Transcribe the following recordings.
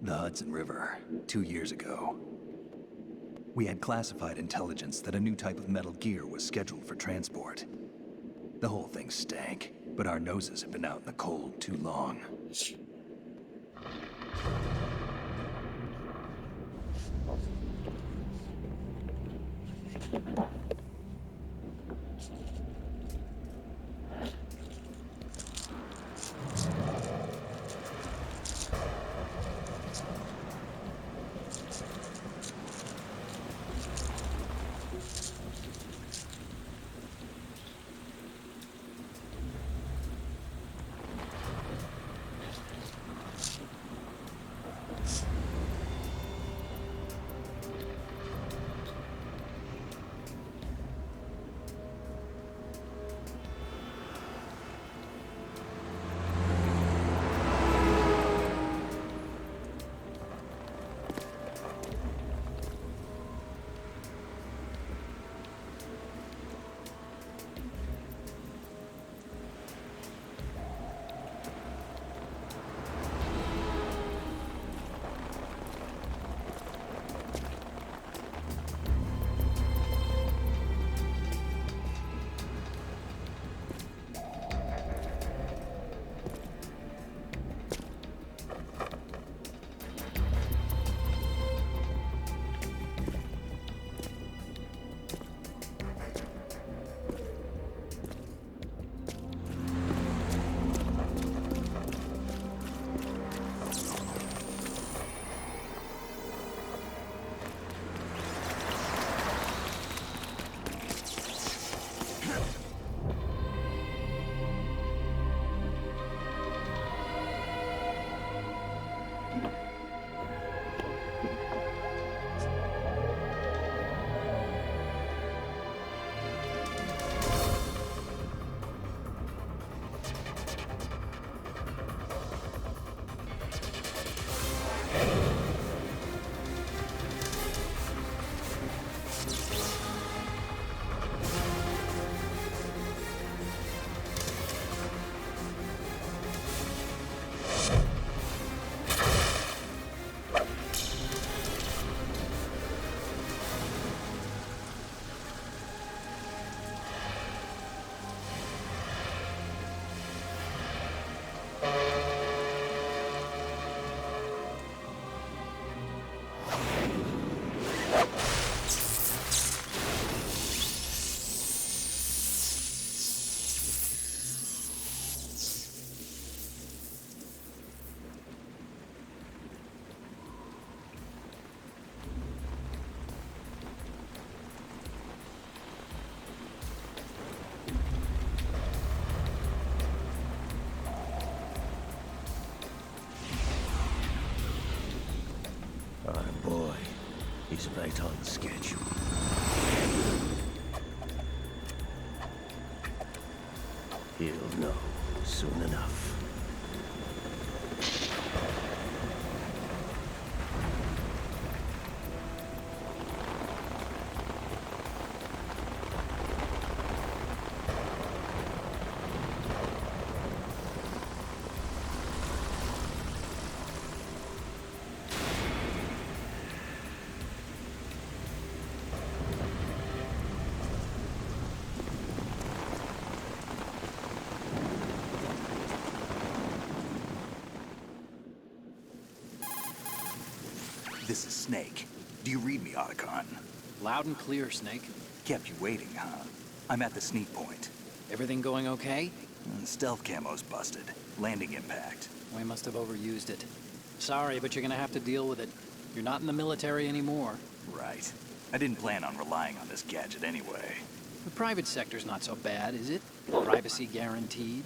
The Hudson River, 2 years ago. We had classified intelligence that a new type of metal gear was scheduled for transport. The whole thing stank, but our noses had been out in the cold too long. He's right on schedule. He'll know soon enough. This is Snake. Do you read me, Otacon? Loud and clear, Snake. Kept you waiting, huh? I'm at the sneak point. Everything going okay? Stealth camo's busted. Landing impact. We must have overused it. Sorry, but you're gonna have to deal with it. You're not in the military anymore. Right. I didn't plan on relying on this gadget anyway. The private sector's not so bad, is it? Privacy guaranteed?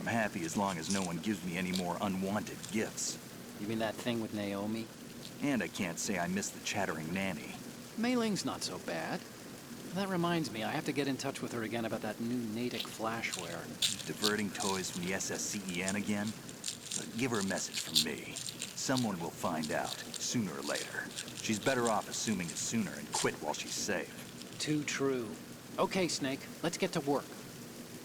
I'm happy as long as no one gives me any more unwanted gifts. You mean that thing with Naomi? And I can't say I miss the chattering nanny. Mei Ling's not so bad. That reminds me, I have to get in touch with her again about that new Natick flashware. Diverting toys from the SSCEN again? Give her a message from me. Someone will find out, sooner or later. She's better off assuming it sooner and quit while she's safe. Too true. Okay, Snake, let's get to work.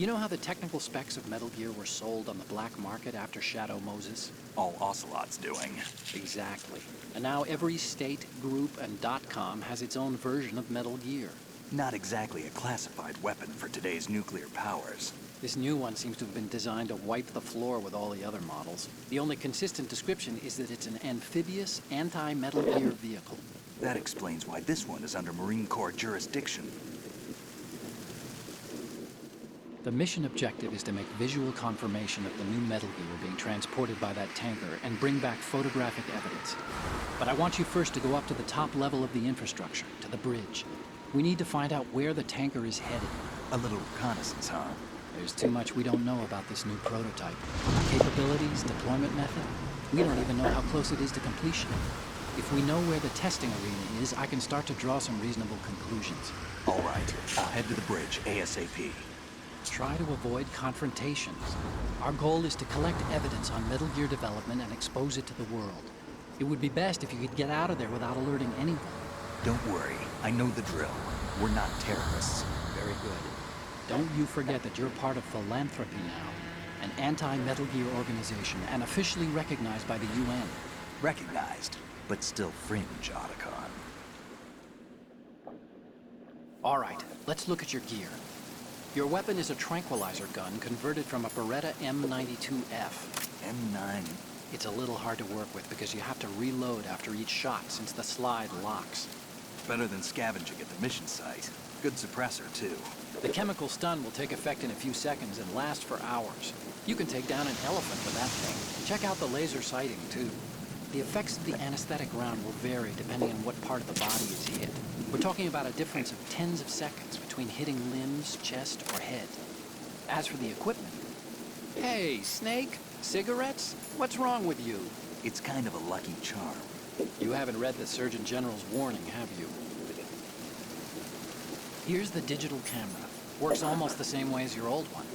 You know how the technical specs of Metal Gear were sold on the black market after Shadow Moses? All Ocelot's doing. Exactly. And now every state, group, and .com has its own version of Metal Gear. Not exactly a classified weapon for today's nuclear powers. This new one seems to have been designed to wipe the floor with all the other models. The only consistent description is that it's an amphibious, anti-Metal Gear vehicle. That explains why this one is under Marine Corps jurisdiction. The mission objective is to make visual confirmation of the new Metal Gear being transported by that tanker and bring back photographic evidence. But I want you first to go up to the top level of the infrastructure, to the bridge. We need to find out where the tanker is headed. A little reconnaissance, huh? There's too much we don't know about this new prototype. Capabilities, deployment method. We don't even know how close it is to completion. If we know where the testing arena is, I can start to draw some reasonable conclusions. All right, I'll head to the bridge ASAP. Try to avoid confrontations. Our goal is to collect evidence on Metal Gear development and expose it to the world. It would be best if you could get out of there without alerting anyone. Don't worry, I know the drill. We're not terrorists. Very good. Don't you forget that you're part of Philanthropy now, an anti-Metal Gear organization and officially recognized by the UN. Recognized, but still fringe, Otacon. All right, let's look at your gear. Your weapon is a tranquilizer gun converted from a Beretta M92F. M9. It's a little hard to work with because you have to reload after each shot since the slide locks. Better than scavenging at the mission site. Good suppressor, too. The chemical stun will take effect in a few seconds and last for hours. You can take down an elephant with that thing. Check out the laser sighting, too. The effects of the anesthetic round will vary depending on what part of the body is hit. We're talking about a difference of tens of seconds between hitting limbs, chest, or head. As for the equipment... Hey, Snake? Cigarettes? What's wrong with you? It's kind of a lucky charm. You haven't read the Surgeon General's warning, have you? Here's the digital camera. Works almost the same way as your old one.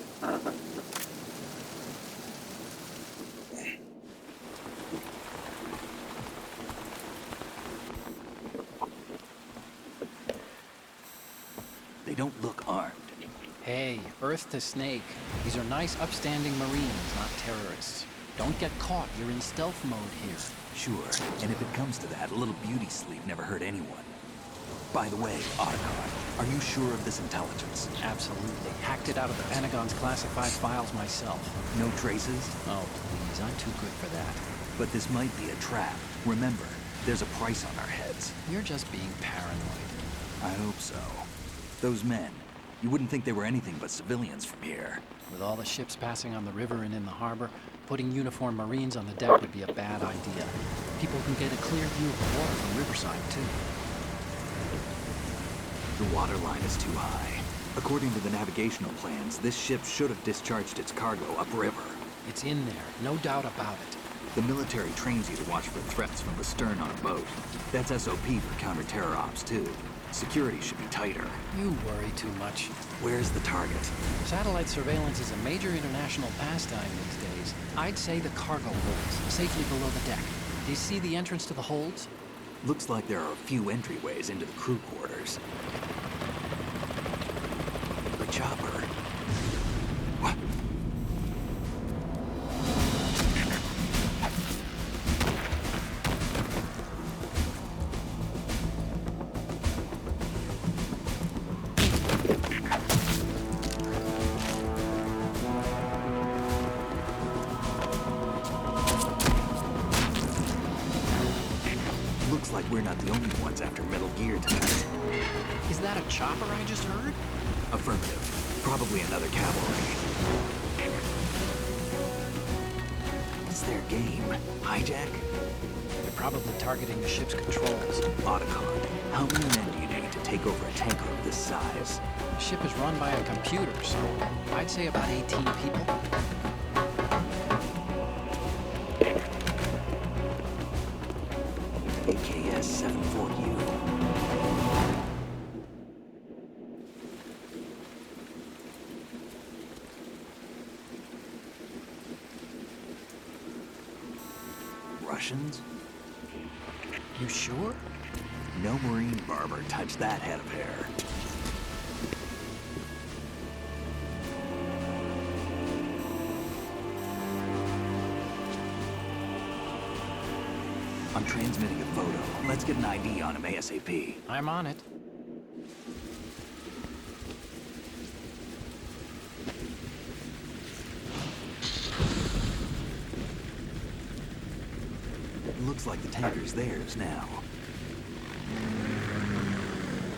They don't look armed. Hey, Earth to Snake. These are nice, upstanding Marines, not terrorists. Don't get caught. You're in stealth mode here. Sure, and if it comes to that, a little beauty sleep never hurt anyone. By the way, Otacon, are you sure of this intelligence? Absolutely. Hacked it out of the Pentagon's classified files myself. No traces? Oh, please. I'm too good for that. But this might be a trap. Remember, there's a price on our heads. You're just being paranoid. I hope so. Those men, you wouldn't think they were anything but civilians from here. With all the ships passing on the river and in the harbor, putting uniformed Marines on the deck would be a bad idea. People can get a clear view of the water from Riverside, too. The water line is too high. According to the navigational plans, this ship should have discharged its cargo upriver. It's in there, no doubt about it. The military trains you to watch for threats from the stern on a boat. That's SOP for counter-terror ops, too. Security should be tighter. You worry too much. Where's the target? Satellite surveillance is a major international pastime these days. I'd say the cargo holds, safely below the deck. Do you see the entrance to the holds? Looks like there are a few entryways into the crew quarters. The chopper. What? Looks like we're not the only ones after Metal Gear tonight. Is that a chopper I just heard? Affirmative. Probably another cavalry. What's their game? Hijack? They're probably targeting the ship's controls. Otacon, how many men do you need to take over a tanker of this size? The ship is run by a computer, so I'd say about 18 people. AKS-74U. Russians? You sure? No Marine barber touched that head of hair. transmitting a photo. Let's get an ID on him ASAP. I'm on it. Looks like the tanker's theirs now.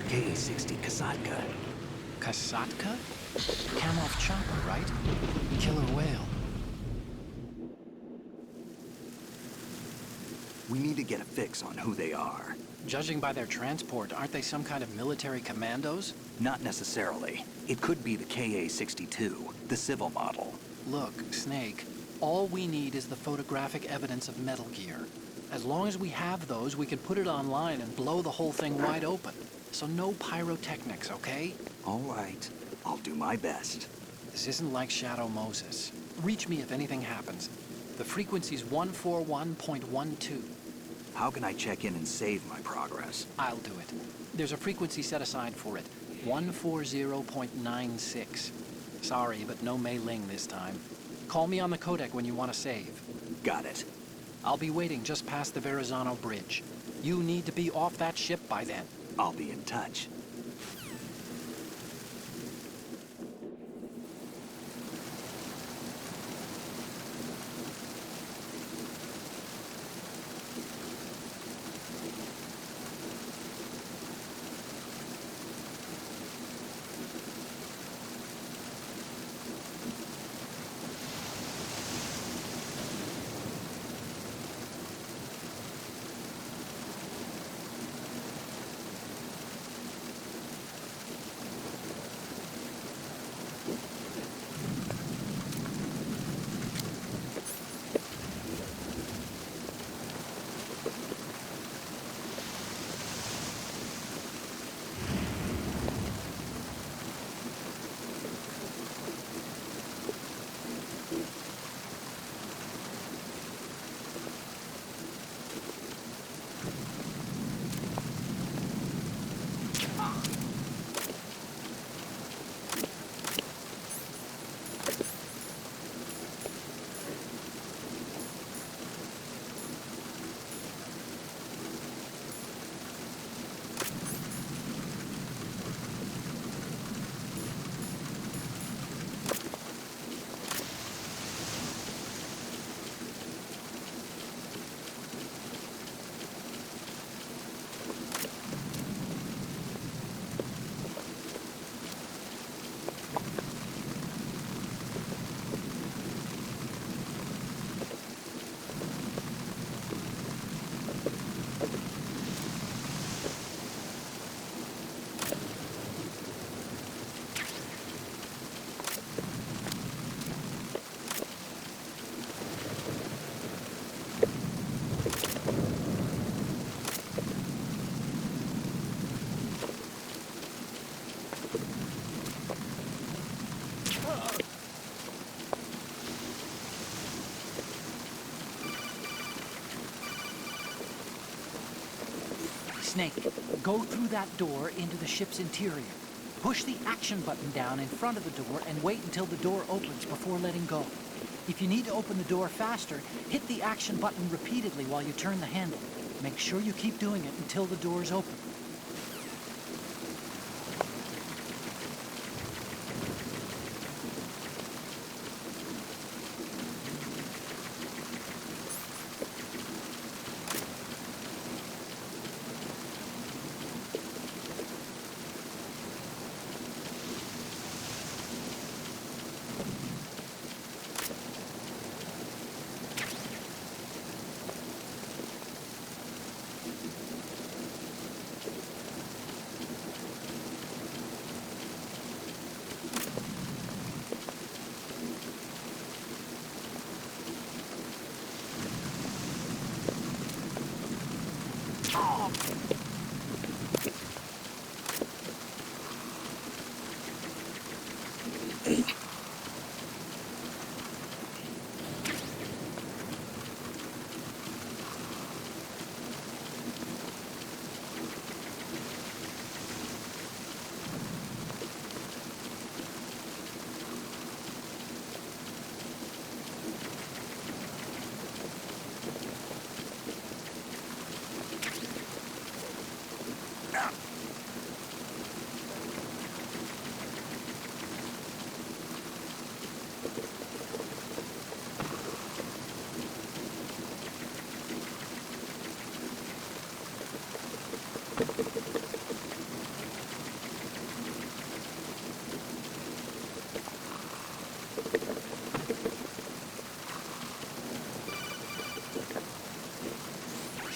KA-60 Kasatka. Kasatka? Kamov chopper, right? Killer whale. We need to get a fix on who they are. Judging by their transport, aren't they some kind of military commandos? Not necessarily. It could be the KA-62, the civil model. Look, Snake, all we need is the photographic evidence of Metal Gear. As long as we have those, we can put it online and blow the whole thing wide open. So no pyrotechnics, okay? All right. I'll do my best. This isn't like Shadow Moses. Reach me if anything happens. The frequency's 141.12. How can I check in and save my progress? I'll do it. There's a frequency set aside for it. 140.96. Sorry, but no Mei Ling this time. Call me on the codec when you want to save. Got it. I'll be waiting just past the Verrazano Bridge. You need to be off that ship by then. I'll be in touch. Snake, go through that door into the ship's interior. Push the action button down in front of the door and wait until the door opens before letting go. If you need to open the door faster, hit the action button repeatedly while you turn the handle. Make sure you keep doing it until the door's open.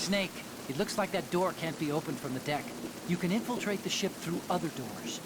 Snake, it looks like that door can't be opened from the deck. You can infiltrate the ship through other doors.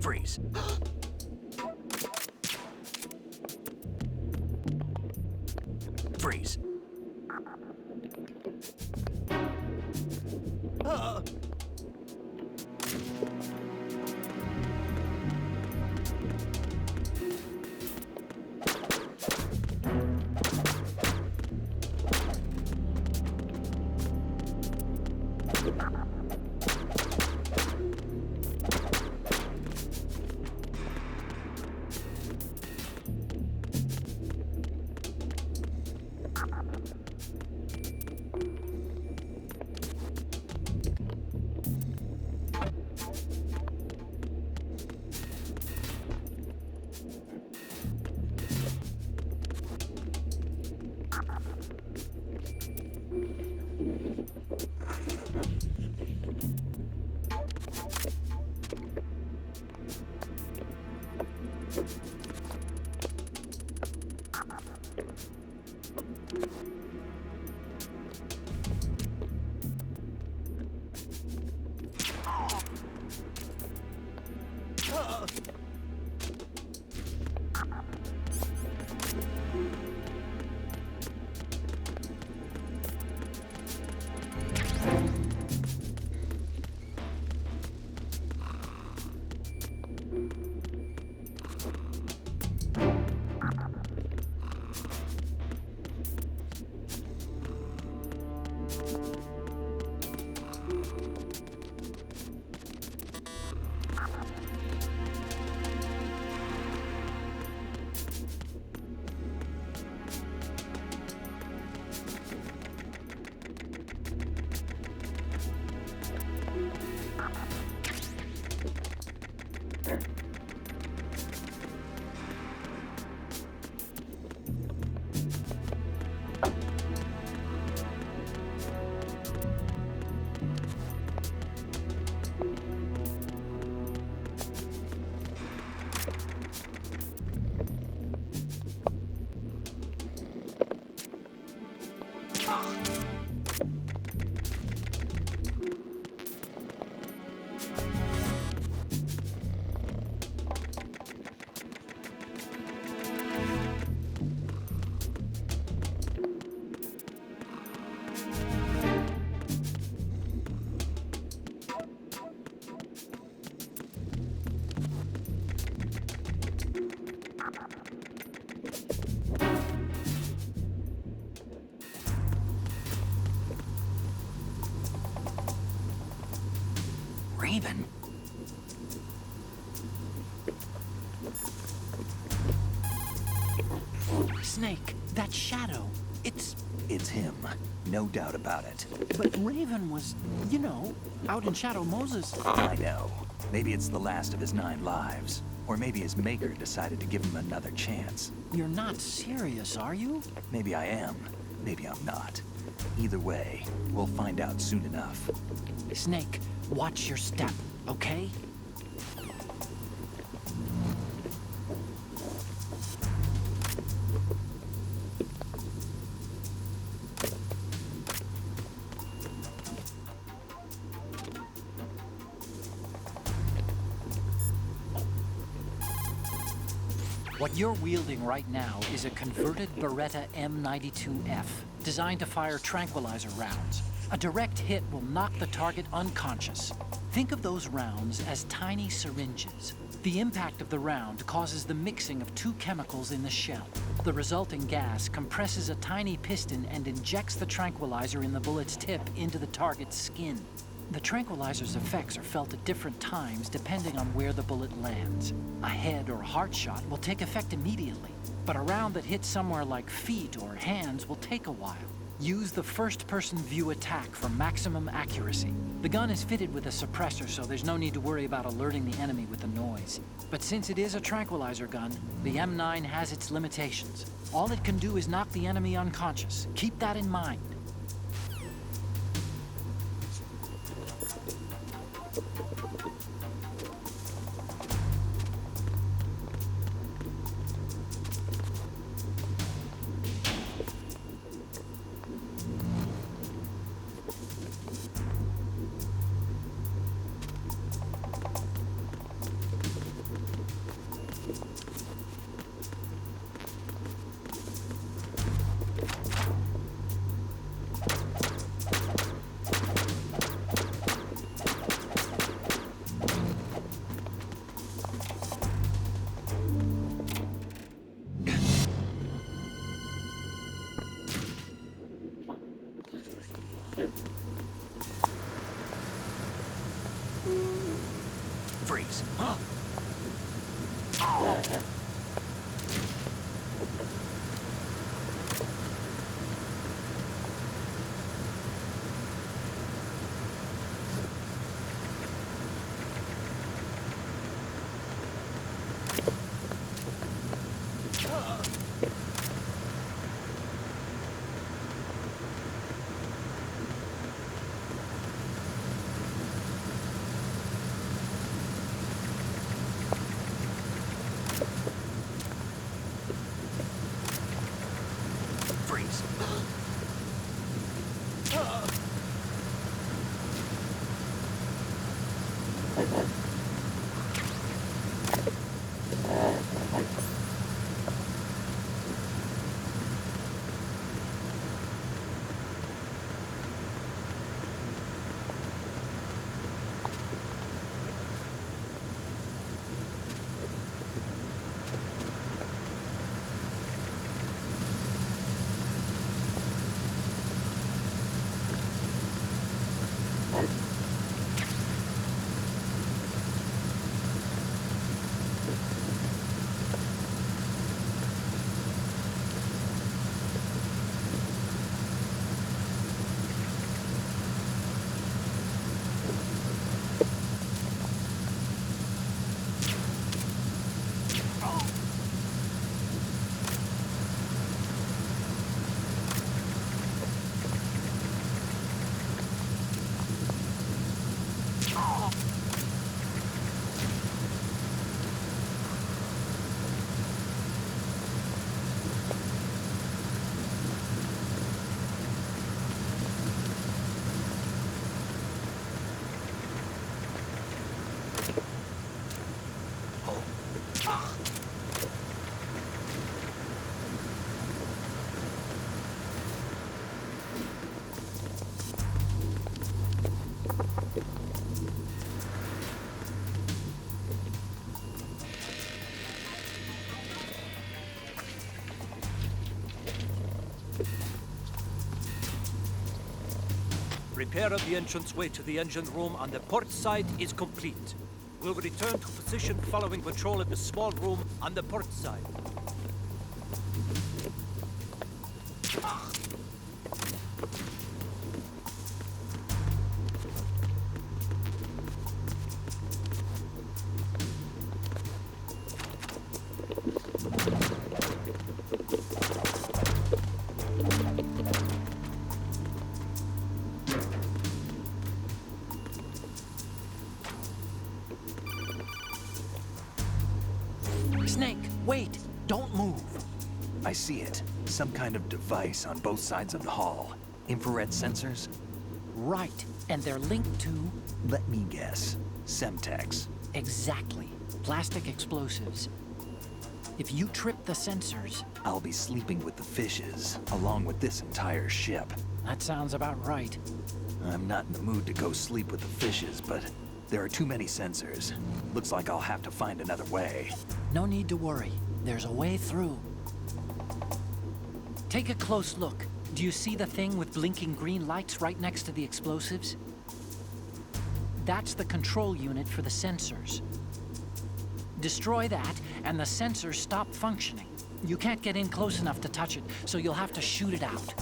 Freeze. Freeze. Raven. Snake, that shadow, it's... It's him. No doubt about it. But Raven was, you know, out in Shadow Moses. I know. Maybe it's the last of his 9 lives. Or maybe his maker decided to give him another chance. You're not serious, are you? Maybe I am. Maybe I'm not. Either way, we'll find out soon enough. Snake, watch your step, okay? What you're wielding right now is a converted Beretta M92F, designed to fire tranquilizer rounds. A direct hit will knock the target unconscious. Think of those rounds as tiny syringes. The impact of the round causes the mixing of 2 chemicals in the shell. The resulting gas compresses a tiny piston and injects the tranquilizer in the bullet's tip into the target's skin. The tranquilizer's effects are felt at different times depending on where the bullet lands. A head or heart shot will take effect immediately, but a round that hits somewhere like feet or hands will take a while. Use the first-person view attack for maximum accuracy. The gun is fitted with a suppressor, so there's no need to worry about alerting the enemy with the noise. But since it is a tranquilizer gun, the M9 has its limitations. All it can do is knock the enemy unconscious. Keep that in mind. Freeze. Repair of the entranceway to the engine room on the port side is complete. We'll return to position following patrol of the small room on the port side. Snake, wait! Don't move! I see it. Some kind of device on both sides of the hall. Infrared sensors? Right, and they're linked to... Let me guess. Semtex. Exactly. Plastic explosives. If you trip the sensors... I'll be sleeping with the fishes, along with this entire ship. That sounds about right. I'm not in the mood to go sleep with the fishes, but there are too many sensors. Looks like I'll have to find another way. No need to worry. There's a way through. Take a close look. Do you see the thing with blinking green lights right next to the explosives? That's the control unit for the sensors. Destroy that, and the sensors stop functioning. You can't get in close enough to touch it, so you'll have to shoot it out.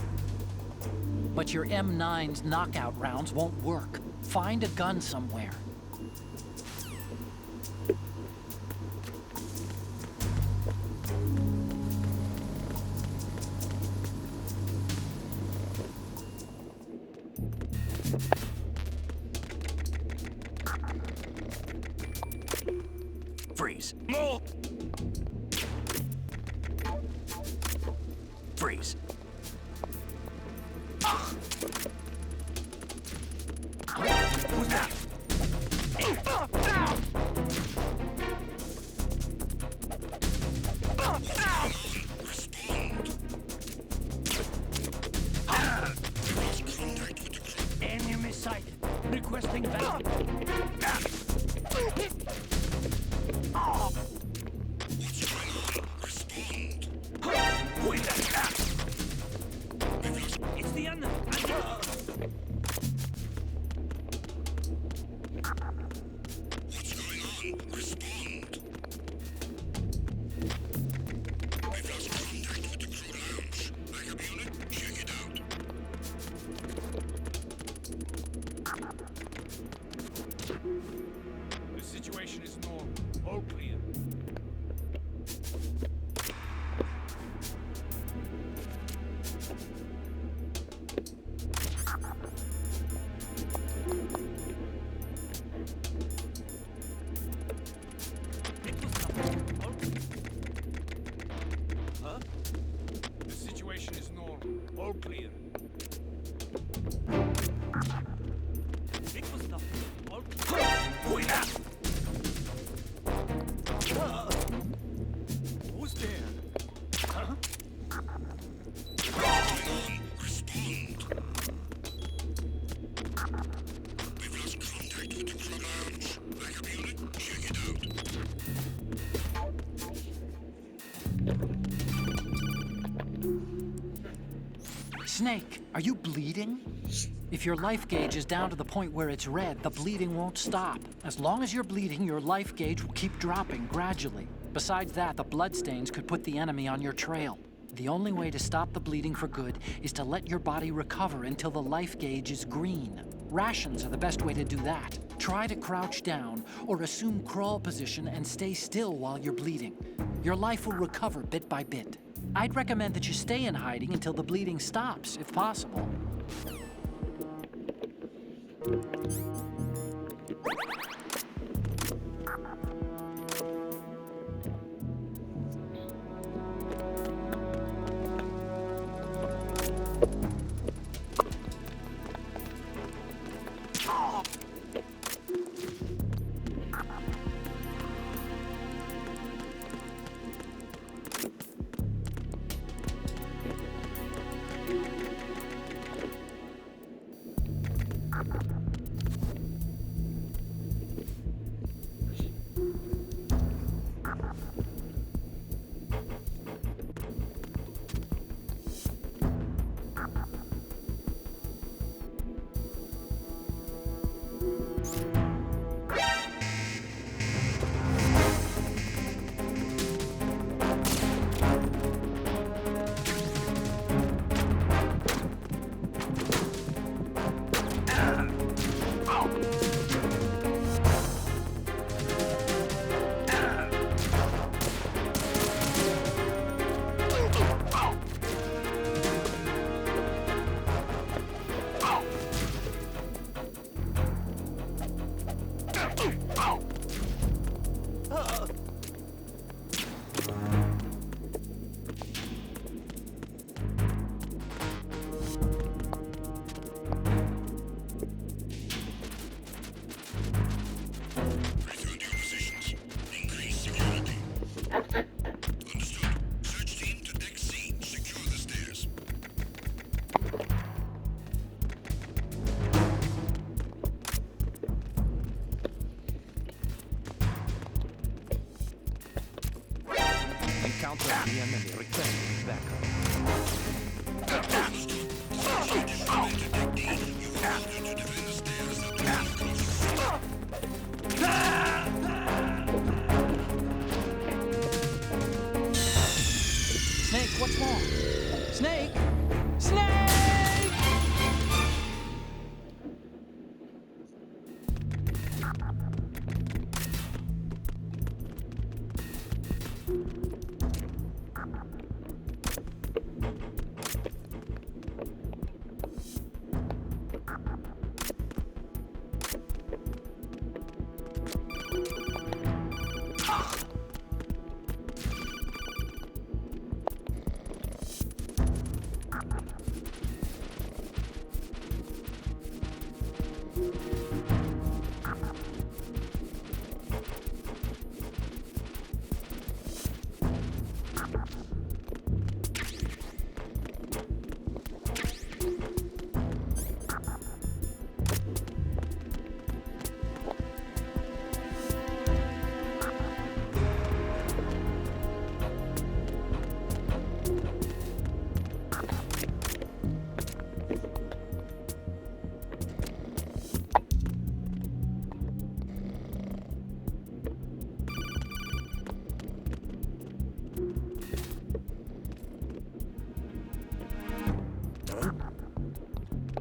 But your M9's knockout rounds won't work. Find a gun somewhere. Freeze. No! Freeze. Who's that? Enemy sighted. Requesting backup. It's the enemy. The situation is normal. All clear. Huh? The situation is normal. All clear. It was nothing. All clear. Who's there? Huh? Snake, are you bleeding? If your life gauge is down to the point where it's red, the bleeding won't stop. As long as you're bleeding, your life gauge will keep dropping gradually. Besides that, the bloodstains could put the enemy on your trail. The only way to stop the bleeding for good is to let your body recover until the life gauge is green. Rations are the best way to do that. Try to crouch down or assume crawl position and stay still while you're bleeding. Your life will recover bit by bit. I'd recommend that you stay in hiding until the bleeding stops, if possible. count on the enemy requesting backup. Snake, what's wrong? Snake! Snake!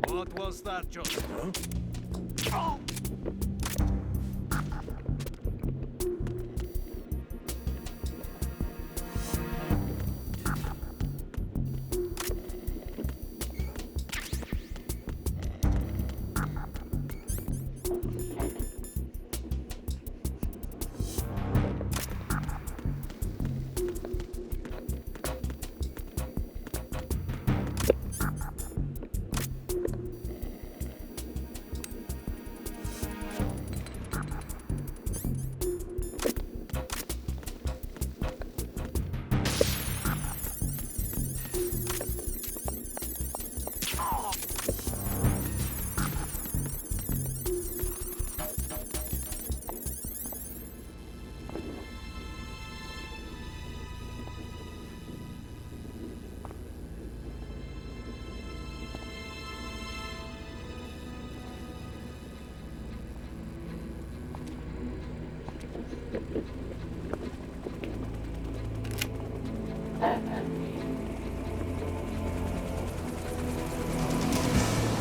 What was that, Joseph?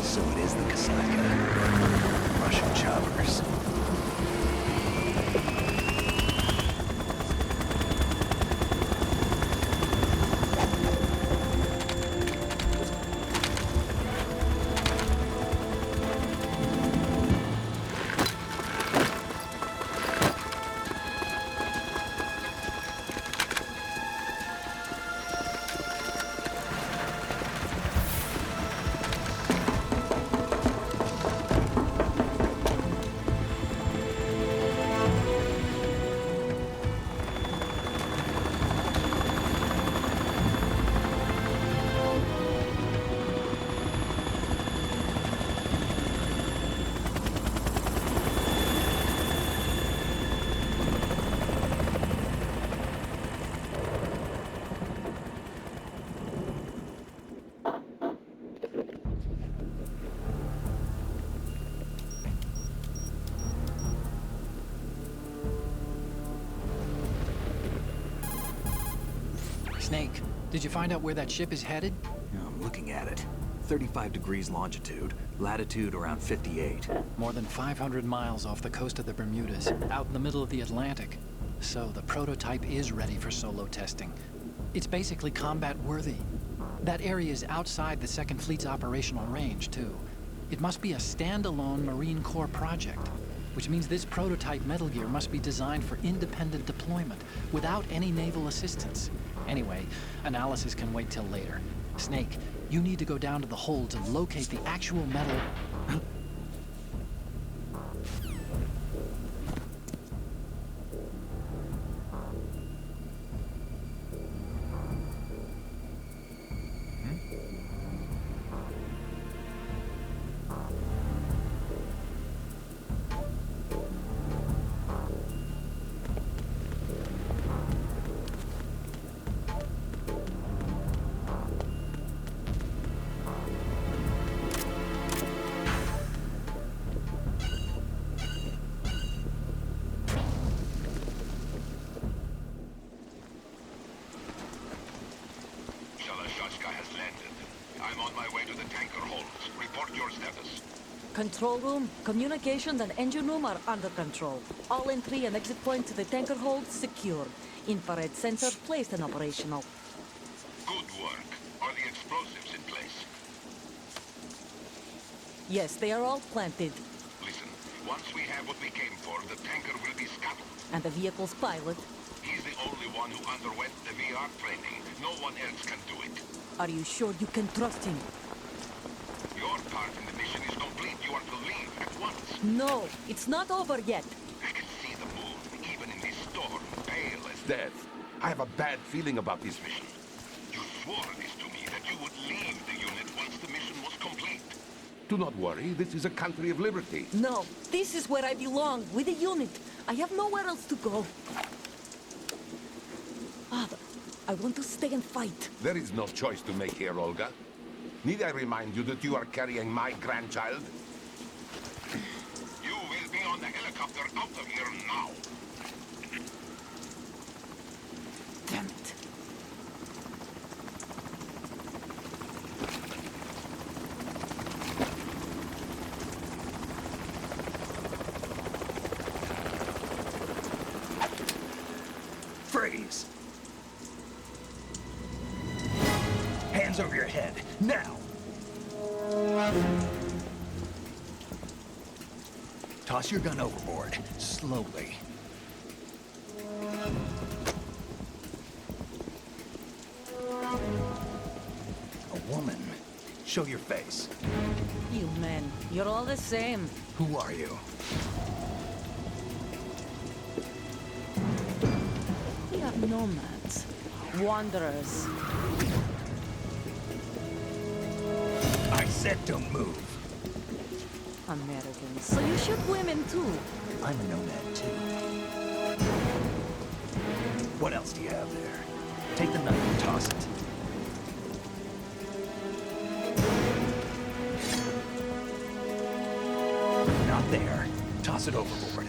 So it is the Kasaka. Russian choppers. Snake, did you find out where that ship is headed? I'm looking at it. 35 degrees longitude, latitude around 58. More than 500 miles off the coast of the Bermudas, out in the middle of the Atlantic. So the prototype is ready for solo testing. It's basically combat worthy. That area is outside the Second Fleet's operational range, too. It must be a standalone Marine Corps project, which means this prototype Metal Gear must be designed for independent deployment, without any naval assistance. Anyway, analysis can wait till later. Snake, you need to go down to the hold to locate the actual metal... my way to the tanker holds. Report your status. Control room, communications, and engine room are under control. All entry and exit points to the tanker hold secure. Infrared sensor placed and operational. Good work. Are the explosives in place? Yes, they are all planted. Listen, once we have what we came for, the tanker will be scuttled. And the vehicle's pilot. He's the only one who underwent the VR training. No one else can do it. Are you sure you can trust him? Your part in the mission is complete. You are to leave at once. No, it's not over yet. I can see the moon, even in this storm, pale as death. I have a bad feeling about this mission. You swore this to me, that you would leave the unit once the mission was complete. Do not worry, this is a country of liberty. No, this is where I belong, with the unit. I have nowhere else to go. Father, I want to stay and fight. There is no choice to make here, Olga. Need I remind you that you are carrying my grandchild? You will be on the helicopter out of here now. Damn it. Freeze! Hands over your head, now! Toss your gun overboard, slowly. A woman. Show your face. You men, you're all the same. Who are you? We are nomads. Wanderers. I said don't move. Americans. So you shoot women too. I'm a nomad too. What else do you have there? Take the knife and toss it. Not there. Toss it overboard.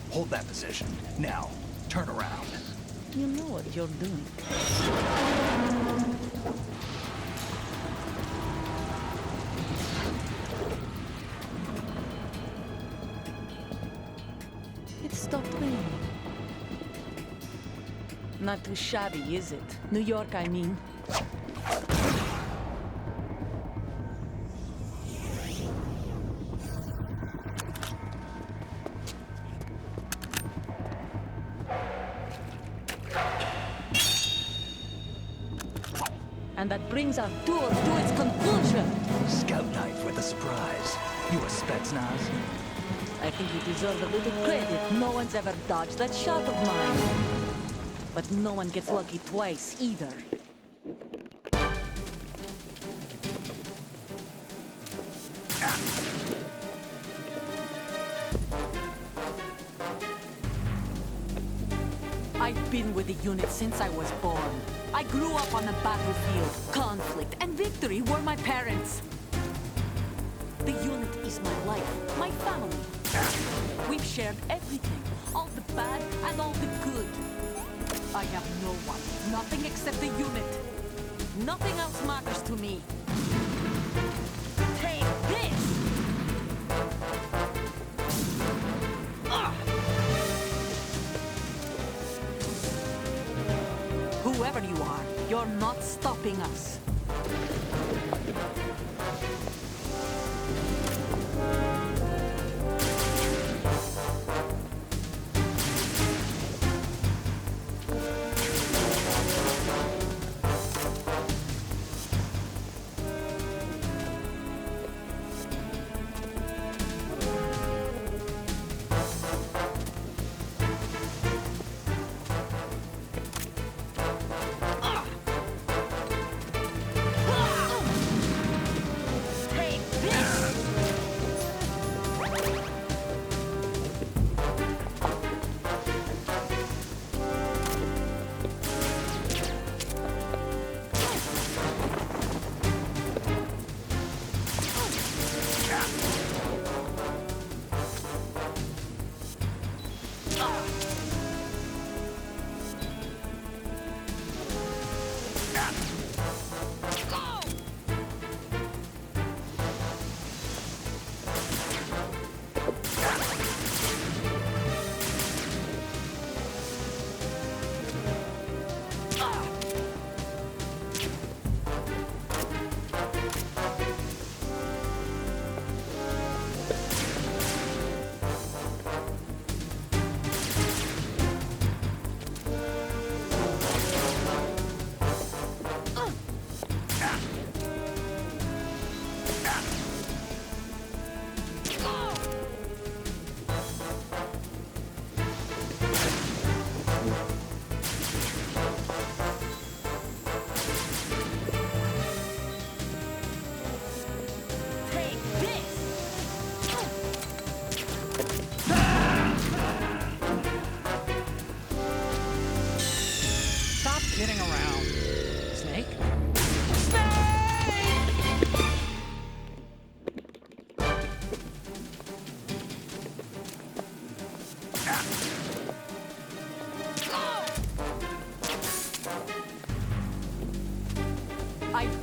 Hold that position. Now, turn around. You know what you're doing. It stopped raining. Not too shabby, is it? New York, I mean. And that brings our tour to its conclusion. Scout knife with a surprise. You a Spetsnaz? I think you deserve a little credit. No one's ever dodged that shot of mine. But no one gets lucky twice, either. I've been with the unit since I was born. I grew up on the battlefield. Conflict and victory were my parents. The unit is my life, my family. We've shared everything, all the bad and all the good. I have no one, nothing except the unit. Nothing else matters to me. Take this! Whoever you are, you're not stopping us.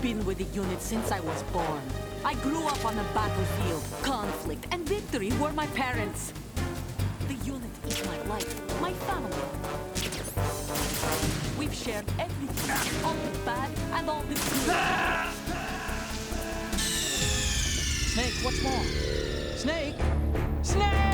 been with the unit since I was born. I grew up on the battlefield. Conflict and victory were my parents. The unit is my life, my family. We've shared everything, all the bad and all the good. Snake, what's wrong? Snake! Snake!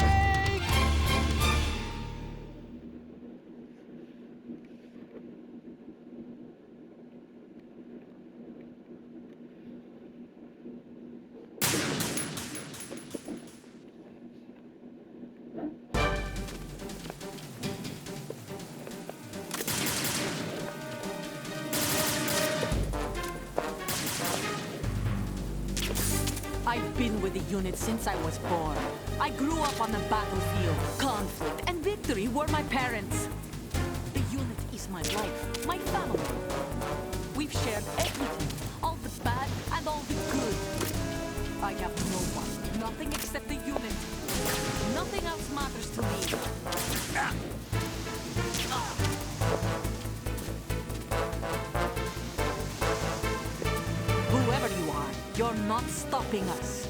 I've been with the unit since I was born. I grew up on the battlefield. Conflict and victory were my parents. The unit is my life, my family. We've shared everything, all the bad and all the good. I have no one, nothing except the unit. Nothing else matters to me. Whoever you are, you're not stopping us.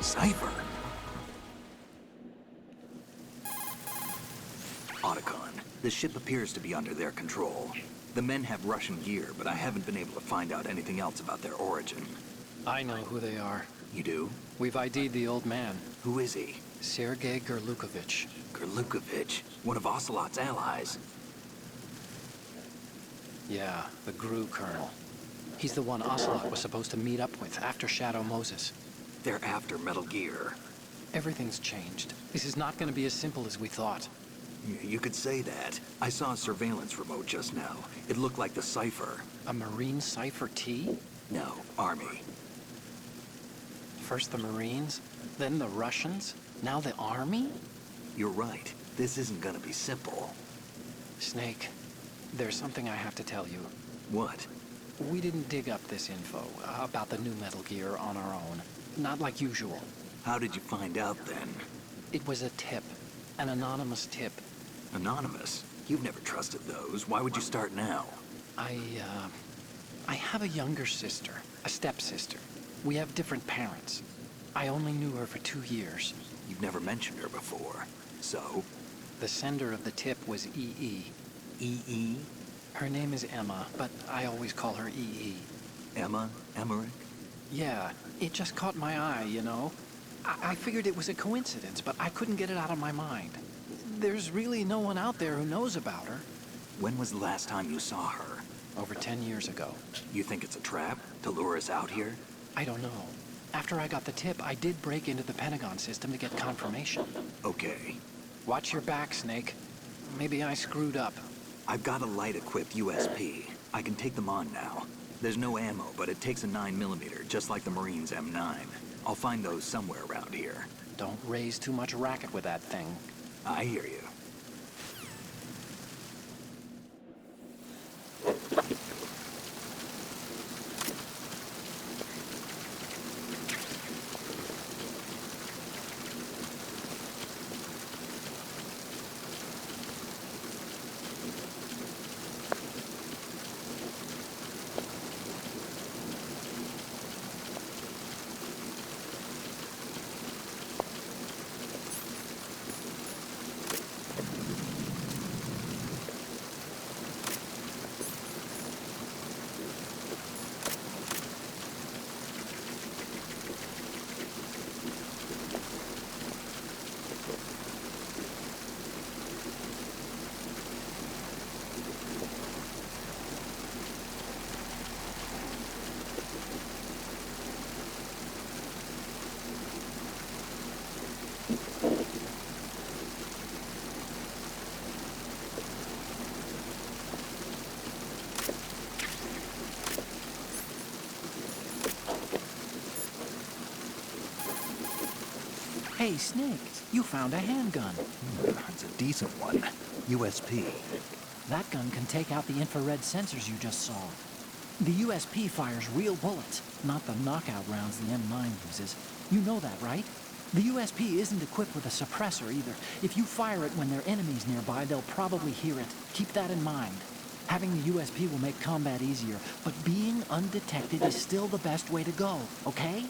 Cypher. Otacon, the ship appears to be under their control. The men have Russian gear, but I haven't been able to find out anything else about their origin. I know who they are. You do? We've ID'd the old man, Who is he? Sergei Gerlukovich. Gerlukovich, one of Ocelot's allies. Yeah, the GRU colonel. He's the one Ocelot was supposed to meet up with after Shadow Moses. They're after Metal Gear. Everything's changed. This is not going to be as simple as we thought. You could say that. I saw a surveillance remote just now. It looked like the Cypher. A Marine Cypher T? No, Army. First the Marines, then the Russians, now the Army? You're right. This isn't gonna be simple. Snake, there's something I have to tell you. What? We didn't dig up this info about the new Metal Gear on our own. Not like usual. How did you find out then? It was a tip. An anonymous tip. Anonymous? You've never trusted those. Why would you start now? I have a younger sister, a stepsister. We have different parents. I only knew her for 2 years. You've never mentioned her before. So? The sender of the tip was EE. EE? Her name is Emma, but I always call her EE. Emma? Emmerich? Yeah, it just caught my eye, you know? I figured it was a coincidence, but I couldn't get it out of my mind. There's really no one out there who knows about her. When was the last time you saw her? Over 10 years ago. You think it's a trap to lure us out here? I don't know. After I got the tip, I did break into the Pentagon system to get confirmation. Okay. Watch your back, Snake. Maybe I screwed up. I've got a light-equipped USP. I can take them on now. There's no ammo, but it takes a 9mm, just like the Marines' M9. I'll find those somewhere around here. Don't raise too much racket with that thing. I hear you. Hey, Snake, you found a handgun. It's a decent one. USP. That gun can take out the infrared sensors you just saw. The USP fires real bullets, not the knockout rounds the M9 uses. You know that, right? The USP isn't equipped with a suppressor either. If you fire it when there are enemies nearby, they'll probably hear it. Keep that in mind. Having the USP will make combat easier, but being undetected is still the best way to go, okay?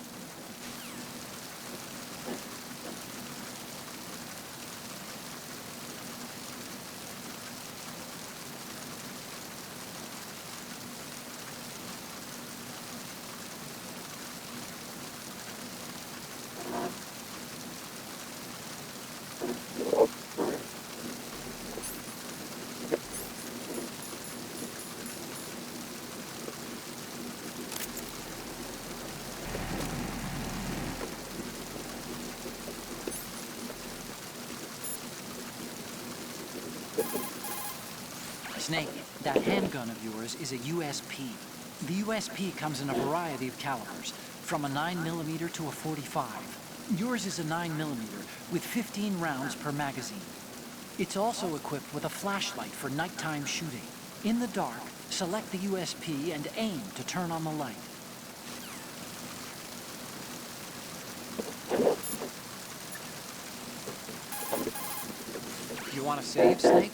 Snake, that handgun of yours is a USP. The USP comes in a variety of calibers, from a 9mm to a .45. Yours is a 9mm with 15 rounds per magazine. It's also equipped with a flashlight for nighttime shooting. In the dark, select the USP and aim to turn on the light. You want to save, Snake?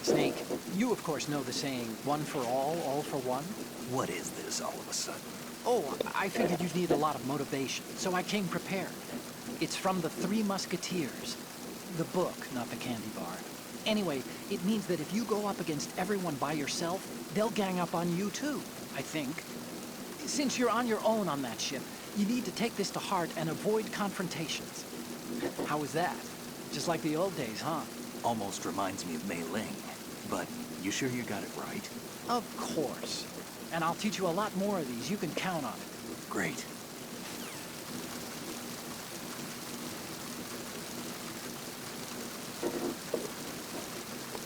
Snake, you of course know the saying, one for all for one? What is this all of a sudden? Oh, I figured you'd need a lot of motivation, so I came prepared. It's from the Three Musketeers. The book, not the candy bar. Anyway, it means that if you go up against everyone by yourself, they'll gang up on you too, I think. Since you're on your own on that ship, You need to take this to heart and avoid confrontations. How was that? Just like the old days, huh? Almost reminds me of Mei Ling. But you sure you got it right? Of course. And I'll teach you a lot more of these. You can count on it. Great.